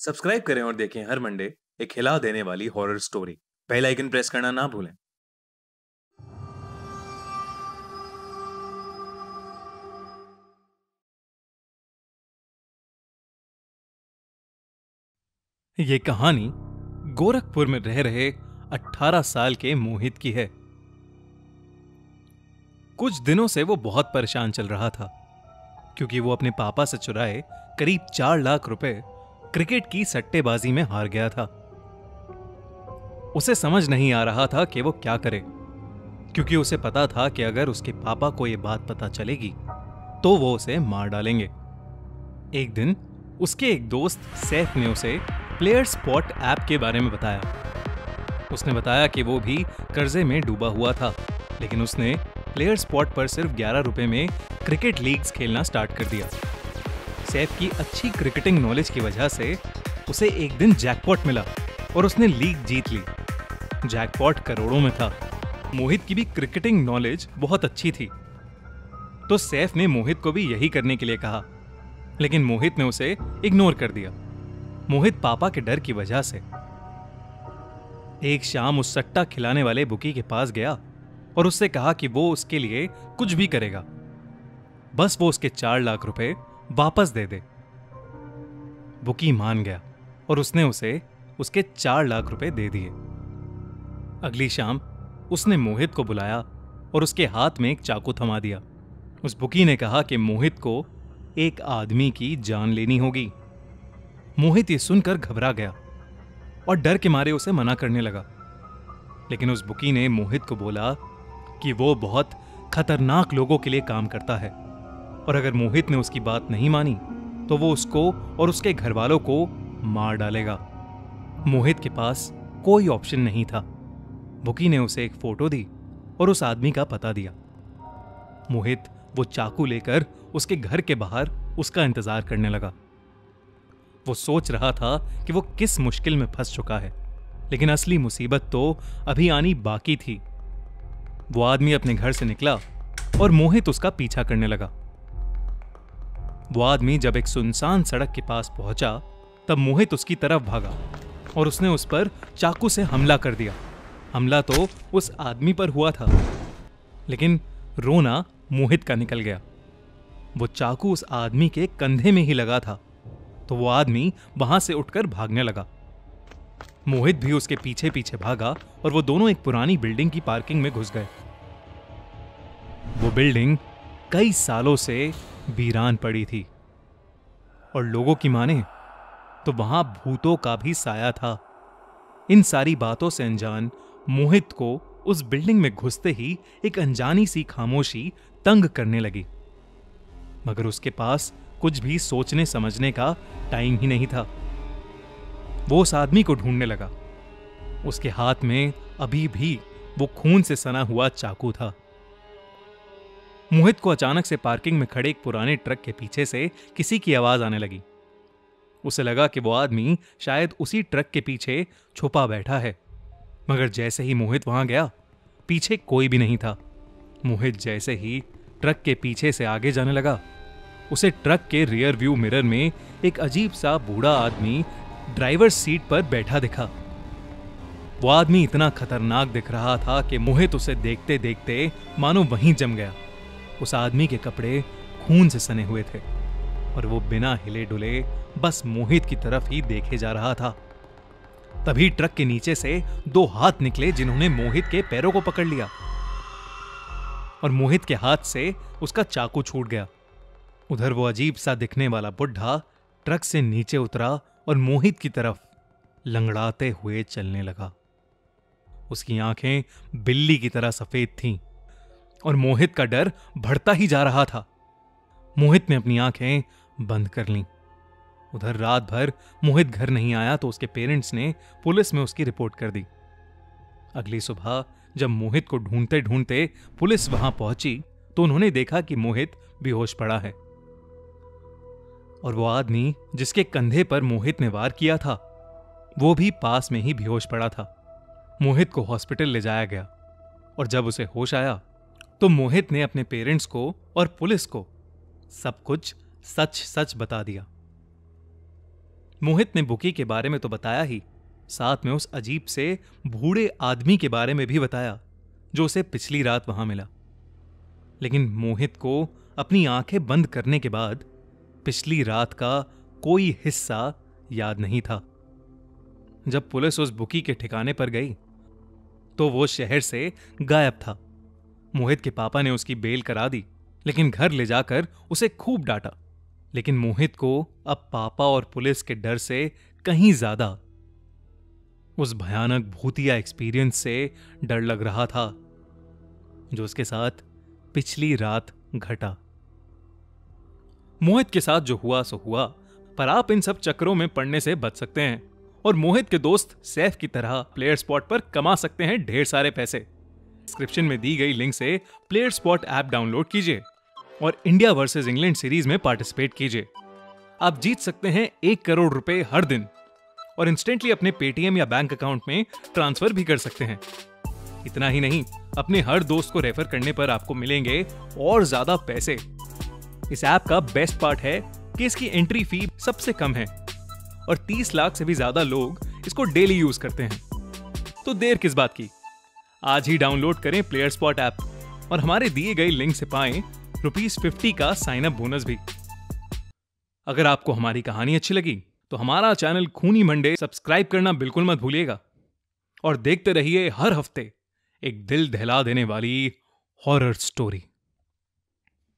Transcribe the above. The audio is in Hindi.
सब्सक्राइब करें और देखें हर मंडे एक हिला देने वाली horror story. Bell icon press करना ना भूलें। ये कहानी गोरखपुर में रह रहे 18 साल के मोहित की है। कुछ दिनों से वो बहुत परेशान चल रहा था क्योंकि वो अपने पापा से चुराए करीब 4 लाख रुपए क्रिकेट की सट्टेबाजी में हार गया था। उसे समझ नहीं आ रहा था कि वो क्या करे, क्योंकि उसे पता था कि अगर उसके पापा को ये बात पता चलेगी तो वो उसे मार डालेंगे। एक दिन उसके एक दोस्त सैफ ने उसे प्लेयर स्पॉट ऐप के बारे में बताया। उसने बताया कि वो भी कर्जे में डूबा हुआ था, लेकिन उसने प्लेयर स्पॉट पर सिर्फ 11 रुपए में क्रिकेट लीग्स खेलना स्टार्ट कर दिया। सैफ की अच्छी क्रिकेटिंग नॉलेज की वजह से उसे एक दिन जैकपॉट मिला और उसने लीग जीत ली। जैकपॉट करोड़ों में था। मोहित की भी क्रिकेटिंग नॉलेज बहुत अच्छी थी, तो सैफ ने मोहित को भी यही करने के लिए कहा, लेकिन मोहित ने उसे इग्नोर कर दिया। मोहित पापा के डर की वजह से एक शाम उस सट्टा खिलाने वाले बुकी के पास गया और उससे कहा कि वो उसके लिए कुछ भी करेगा, बस वो उसके 4 लाख रुपए वापस दे दे। बुकी मान गया और उसने उसे उसके 4 लाख रुपए दे दिए। अगली शाम उसने मोहित को बुलाया और उसके हाथ में एक चाकू थमा दिया। उस बुकी ने कहा कि मोहित को एक आदमी की जान लेनी होगी। मोहित ये सुनकर घबरा गया और डर के मारे उसे मना करने लगा, लेकिन उस बुकी ने मोहित को बोला कि वो बहुत खतरनाक लोगों के लिए काम करता है और अगर मोहित ने उसकी बात नहीं मानी तो वो उसको और उसके घर वालों को मार डालेगा। मोहित के पास कोई ऑप्शन नहीं था। बुकी ने उसे एक फोटो दी और उस आदमी का पता दिया। मोहित वो चाकू लेकर उसके घर के बाहर उसका इंतजार करने लगा। वो सोच रहा था कि वो किस मुश्किल में फंस चुका है, लेकिन असली मुसीबत तो अभी आनी बाकी थी। वो आदमी अपने घर से निकला और मोहित उसका पीछा करने लगा। वो आदमी जब एक सुनसान सड़क के पास पहुंचा तब मोहित उसकी तरफ भागा और उसने उस पर चाकू से हमला कर दिया। हमला तो उस आदमी पर हुआ था, लेकिन रोना मोहित का निकल गया। वो चाकू उस आदमी के कंधे में ही लगा था, तो वो आदमी वहां से उठकर भागने लगा। मोहित भी उसके पीछे पीछे भागा और वो दोनों एक पुरानी बिल्डिंग की पार्किंग में घुस गए। वो बिल्डिंग कई सालों से वीरान पड़ी थी और लोगों की माने तो वहां भूतों का भी साया था। इन सारी बातों से अनजान मोहित को उस बिल्डिंग में घुसते ही एक अनजानी सी खामोशी तंग करने लगी, मगर उसके पास कुछ भी सोचने समझने का टाइम ही नहीं था। वो उस आदमी को ढूंढने लगा। उसके हाथ में अभी भी वो खून से सना हुआ चाकू था। मोहित को अचानक से पार्किंग में खड़े एक पुराने ट्रक के पीछे से किसी की आवाज आने लगी। उसे लगा कि वो आदमी शायद उसी ट्रक के पीछे छुपा बैठा है, मगर जैसे ही मोहित वहां गया पीछे कोई भी नहीं था। मोहित जैसे ही ट्रक के पीछे से आगे जाने लगा, उसे ट्रक के रियर व्यू मिरर में एक अजीब सा बूढ़ा आदमी ड्राइवर सीट पर बैठा दिखा। वो आदमी इतना खतरनाक दिख रहा था कि मोहित उसे देखते देखते मानो वहीं जम गया। उस आदमी के कपड़े खून से सने हुए थे और वो बिना हिले डुले बस मोहित की तरफ ही देखे जा रहा था। तभी ट्रक के नीचे से 2 हाथ निकले जिन्होंने मोहित के पैरों को पकड़ लिया और मोहित के हाथ से उसका चाकू छूट गया। उधर वो अजीब सा दिखने वाला बुढ़ा ट्रक से नीचे उतरा और मोहित की तरफ लंगड़ाते हुए चलने लगा। उसकी आंखें बिल्ली की तरह सफेद थीं और मोहित का डर बढ़ता ही जा रहा था। मोहित ने अपनी आंखें बंद कर लीं। उधर रात भर मोहित घर नहीं आया तो उसके पेरेंट्स ने पुलिस में उसकी रिपोर्ट कर दी। अगली सुबह जब मोहित को ढूंढते ढूंढते पुलिस वहां पहुंची तो उन्होंने देखा कि मोहित बेहोश पड़ा है और वो आदमी जिसके कंधे पर मोहित ने वार किया था वो भी पास में ही बेहोश पड़ा था। मोहित को हॉस्पिटल ले जाया गया और जब उसे होश आया तो मोहित ने अपने पेरेंट्स को और पुलिस को सब कुछ सच सच बता दिया। मोहित ने बुकी के बारे में तो बताया ही, साथ में उस अजीब से बूढ़े आदमी के बारे में भी बताया जो उसे पिछली रात वहां मिला। लेकिन मोहित को अपनी आंखें बंद करने के बाद पिछली रात का कोई हिस्सा याद नहीं था। जब पुलिस उस बुकी के ठिकाने पर गई तो वो शहर से गायब था। मोहित के पापा ने उसकी बेल करा दी, लेकिन घर ले जाकर उसे खूब डांटा। लेकिन मोहित को अब पापा और पुलिस के डर से कहीं ज्यादा उस भयानक भूतिया एक्सपीरियंस से डर लग रहा था जो उसके साथ पिछली रात घटा। मोहित के साथ जो हुआ सो हुआ, पर आप इन सब चक्करों में पड़ने से बच सकते हैं और मोहित के दोस्त सैफ की तरह प्लेयर स्पॉट पर कमा सकते हैं ढेर सारे पैसे। डिस्क्रिप्शन में दी गई लिंक से प्लेयर स्पॉट ऐप डाउनलोड कीजिए और इंडिया वर्सेस इंग्लैंड सीरीज में पार्टिसिपेट कीजिए। आप जीत सकते हैं 1 करोड़ रुपए हर दिन और इंस्टेंटली अपने पेटीएम या बैंक अकाउंट में ट्रांसफर भी कर सकते हैं। इतना ही नहीं, अपने हर दोस्त को रेफर करने पर आपको मिलेंगे और ज्यादा पैसे। इस ऐप का बेस्ट पार्ट है कि इसकी एंट्री फी सबसे कम है और 30 लाख से भी ज्यादा लोग इसको डेली यूज करते हैं। तो देर किस बात की, आज ही डाउनलोड करें प्लेयर स्पॉट ऐप और हमारे दिए गए लिंक से पाएं ₹50 का साइन अप बोनस भी। अगर आपको हमारी कहानी अच्छी लगी तो हमारा चैनल खूनी मंडे सब्सक्राइब करना बिल्कुल मत भूलिएगा और देखते रहिए हर हफ्ते एक दिल दहला देने वाली हॉरर स्टोरी।